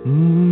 na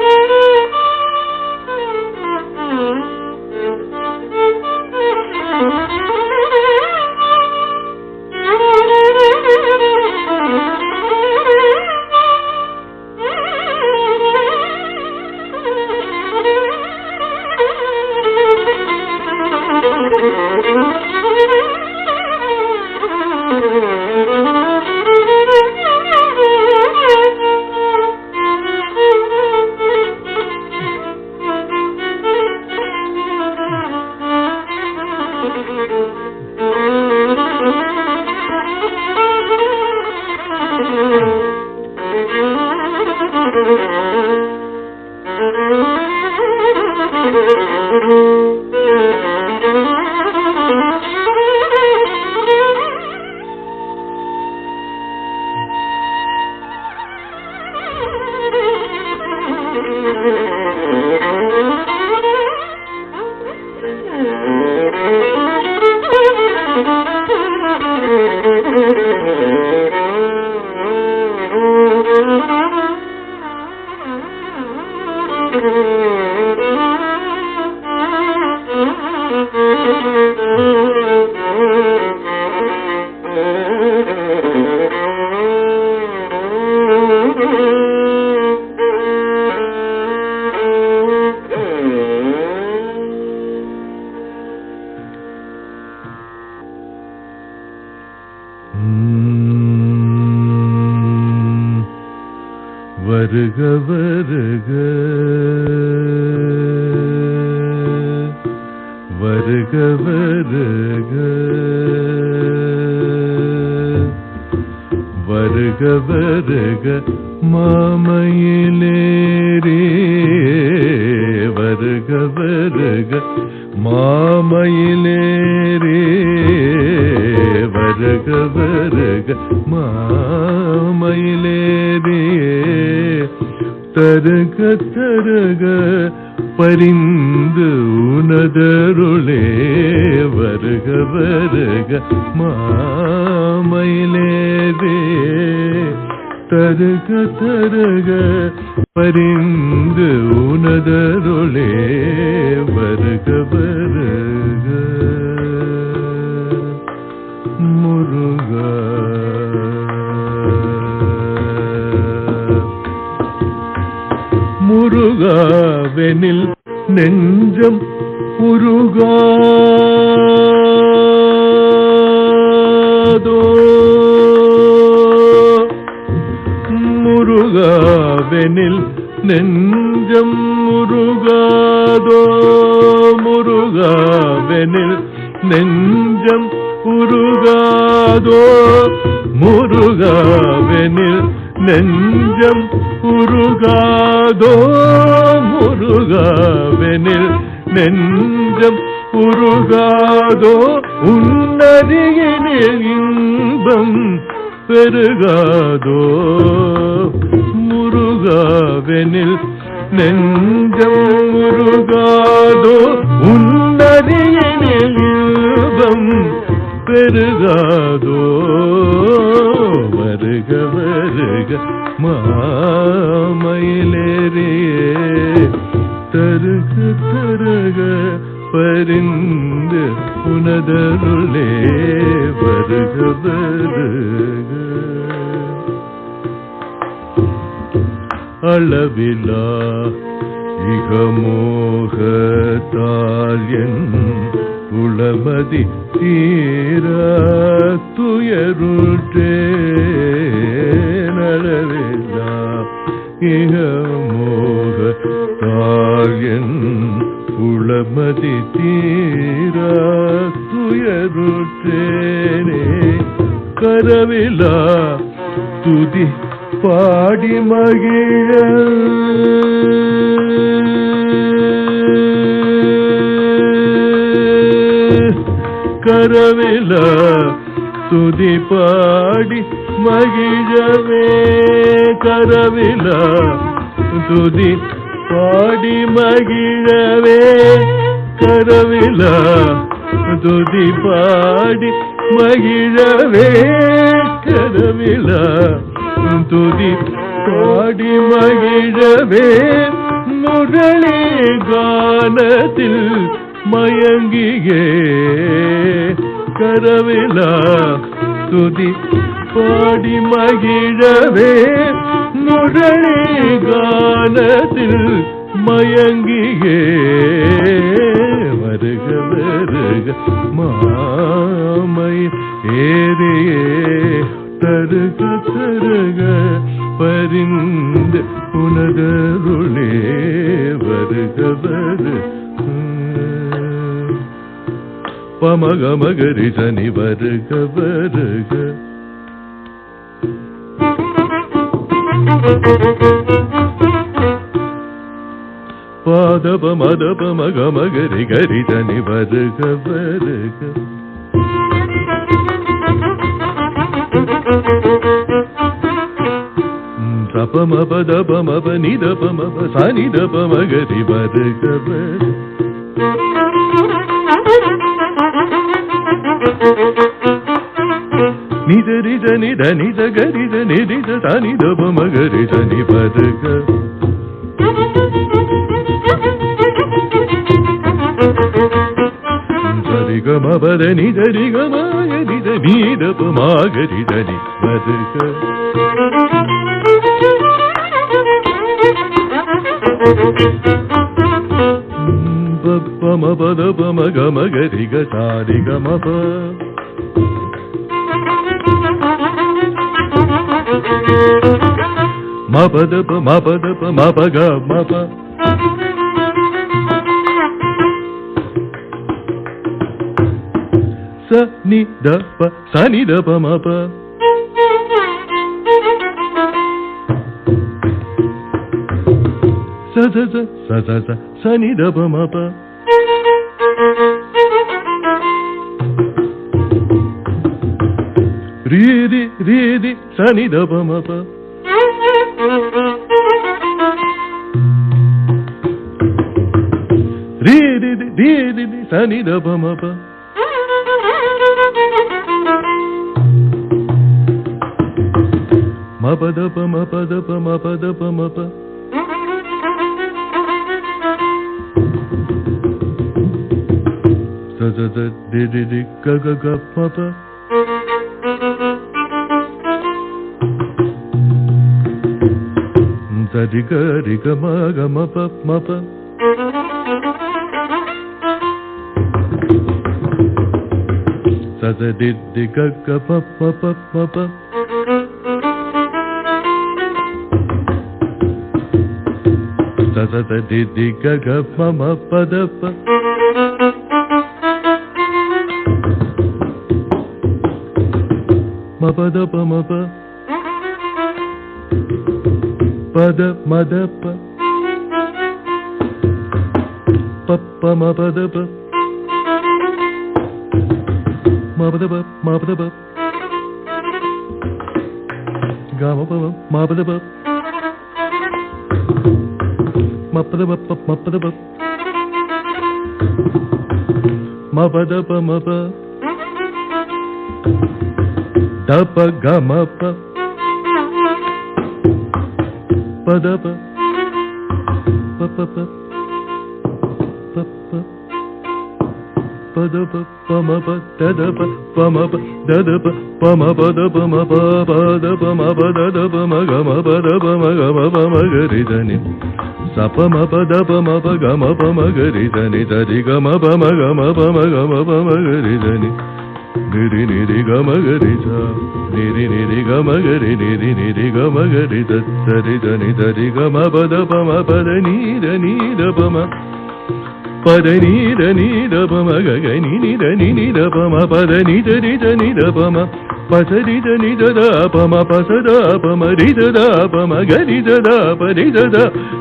Thank you. வருக வருக வருக வருக வருக வருக மாமயிலேறே வருக வருக மாமயிலேறே வருக வருக மாமயிலேறே தருக தருக பரிந்து உனதருளே வருக வருக மாமயிலேறே தருக தருக பரிந்து உனதருளே வருக வருக முருகா முருகாவெனில் நெஞ்சம் உருகாதோ முருகாவெனில் நெஞ்சம் உருகாதோ முருகாவெனில் நெஞ்சம் உருகாதோ முருகாவெனில் நெஞ்சம் உருகாதோ முருகாவெனில் நெஞ்சம் உருகாதோ உன்னருகினில் இன்பம் பெருகாதோ முருகாவெனில் நெஞ்சம் உருகாதோ உன்னருகினில் இன்பம் பெருகாதோ வருக வருக மாமயிலேறே தருக தருக பரிந்து உனதருளே வருக வருக அளவிலா இகமோகத்தால் என் உளமதி தீர துயருற்றேன் அளவிலா இகமோகத்தால் என் உளமதி தீர துயருற்றேனே கரவிலா துதி பாடி மகிழ கரவில துதி பாடி மகிழவே கரவில துதி பாடி மகிழவே கரவில துதி பாடி மகிழவே கரவில துதி பாடி மகிழவே முரளி கானத்தில் மயங்கியே கரவிலா துதி பாடி மகிழவே முரளி கானத்தில் மயங்கியே வருக வருக மாமை ஏறியே தருக தருக பரிந்து உனதருளே வருக வருக பமகமகரி சனி வருக வருக பாதப மதப மக மகரி கரிதனி வருக வருக சபம பதபமப நிதபமப சனிதப மகரி வருக வருக நிதரித நித நித கரித நிரித சனிதப மகரி சனி வருக சரிகம பத நிதரிகமாய நித நீதப மாகரி தனி வருக பம பத பம கம கரிக சாரிகம ப மபதப மபதப மபக மப ச நி த ப சனி த ப மப ச ச ச ச ச ச சனி த ப மப ரீ ரி ரீ ரி சனி த ப மப ரீ ரி ரி ரி ரி சனி த ப மப மபத ப மபத ப மபத ப மப ச ச ச ரி ரி ரி க க க மப ச ரி க ரி க ம க ம ப ம ப ச ச ரி ரி க க ப ப ப ம ப ச ச த ரி ரி க க ப ம ப த ப ம ப த ப ம ப ப த ம த ப ப ப ம ப த ப ம ப த ப ம ப த ப க ம ப ம ப த ப மப்பத பப்ப மப்பத பப் மபத ப மப தப கமப பதப பப்ப பப்ப பதப பமப ததப பமப ததப பமபத பமப பதப மபத தப மகம பதப மகம பமகரிதனி சபம பத பம பகம பமகரிதனி தரி கம பம கம பம கம பமகரிதனி நிரி நிரி கமகரித நிரி நிரி கமகரி நிரி நிரி கமகரி தரி தனி தரி கம பத பம பத நீர நீர பம பத நீர நீர பம கக நீர நீர பம பத நிதரி நித பம பசரித நிதத பம பசத பம ரிதத பம கரிதத பரிதத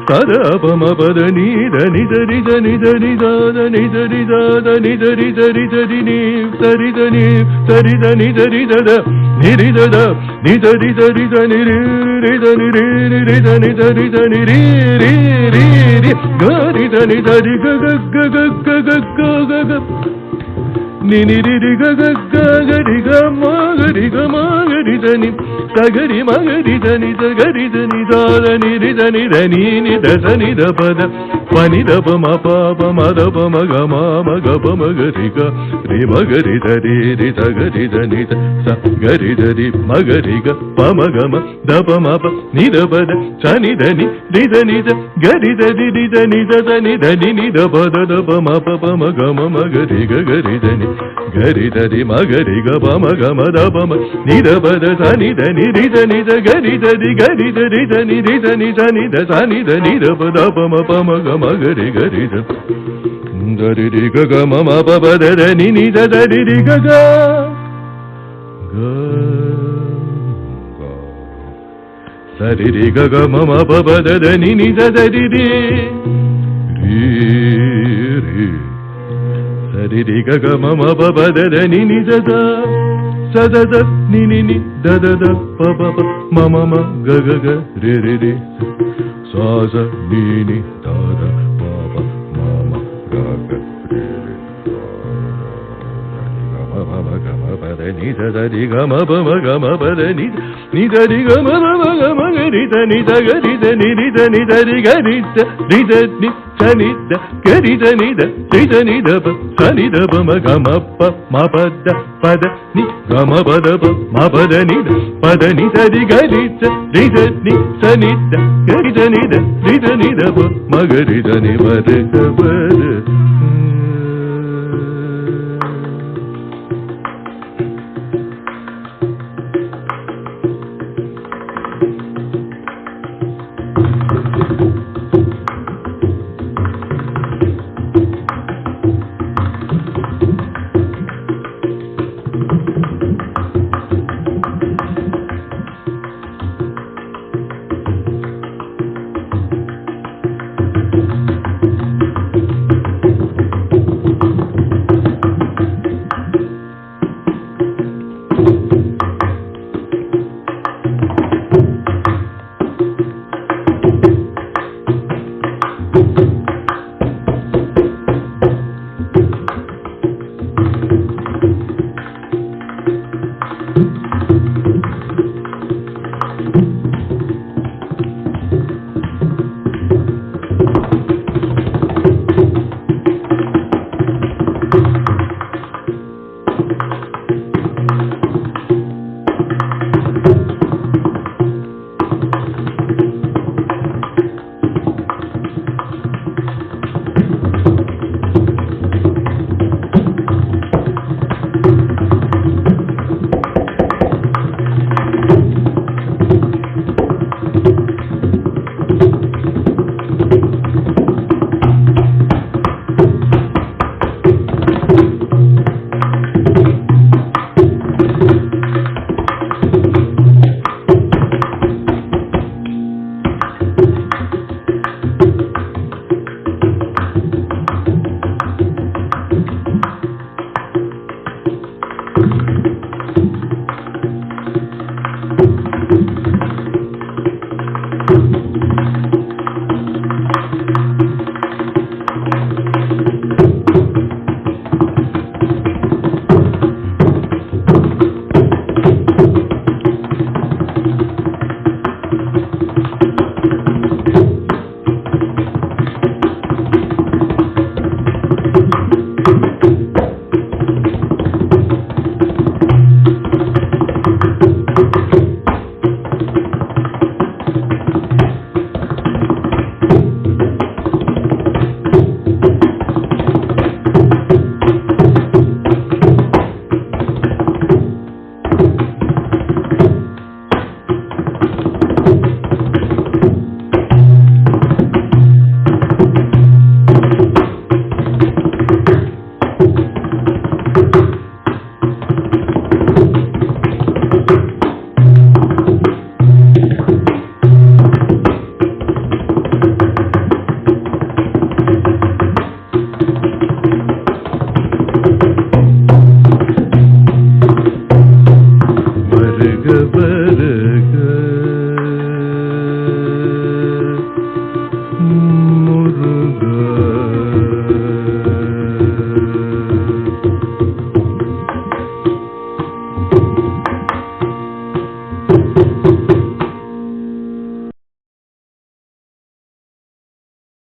சத பம பத நீர நிதரித நிதரிதாத நிதரிதாத நிதரிதரிதரி நீ சரிதனி சரித நிதரிதத நிரிதத நிதரிதரித நிரித நிரித நிதரித நிரி ரி ரி ரி கரித நிதரி கக கக கக கக நினிரி கக கரி கமகரி கமகரி தனி சகரி மகரி தனி சகரி தனி தாத நிரித நிரணி நிதச நித பத பனித பம பாப மத பம கம மக பமகரி க ரி மகரி தரி ரி சகரி தனி சகரி தரி மகரி க பம கம த பம ப நித பத சனி தனி நித நித கரி தரி நித நித தனி தனி நித பத த பம பம கம மகரி க கரி தனி கரி தரி மகரி க பம கம த பம நித பத சனி தனி ரித நித கரி தரி தனி ரித நி சனி த சனி த நித பத பம பம கம கரி கரி த தரி ரி க க ம ப ப த த நி நி த தரி ரி க க க சரி ரி க க ம ப ப த த நி நி த தரி ரி ರಿ ರಿ ಗ ಗ ಮ ಮ ಪ ಪ ದ ದ ನಿ ನಿ ದ ದ ಸ ದ ದ ನಿ ನಿ ನಿ ದ ದ ದ ಪ ಪ ಪ ಮ ಮ ಮ ಗ ಗ ಗ ರಿ ರಿ ರಿ ಸ ಸ ನಿ ನಿ ದ ದ ಪ ಪ ಮ ಮ ಗ ಗ ರಿ ರಿ ಗ ಮ ಮ ಗ ಮ ಪ ದ ನಿ ದ ದ ರಿ ಗ ಮ ಪ ಮ ಗ ಮ ಪ ದ ನಿ ನಿ ದ ರಿ ಗ ಮ ಪ ಮ ಗ ಮ ಗ ರಿ ದ ನಿ ದ ಗ ರಿ ದ ನಿ ರಿ ದ ನಿ ದ ರಿ ಗ ರಿ ದ ರಿ ದ ನಿ ಸ ನಿ ದ ಗ ರಿ ದ ನಿ ದ ರಿ ದ ನಿ ದ ಪ ಸ ನಿ ದ ಪ ಮ ಗ ಮ ಪ ಮ ಪ ದ ಪ ದ ನಿ ಗ ಮ ಪ ದ ಪ ಮ ಪ ದ ನಿ ದ ಪ ದ ನಿ ದ ರಿ ಗ ರಿ ದ ರಿ ದ ನಿ ಸ ನಿ ದ ಗ ರಿ ದ ನಿ ದ ರಿ ದ ನಿ ದ ಪ ಮ ಗ ರಿ ದ ನಿ ಪ ದ ಗ ಪ ದ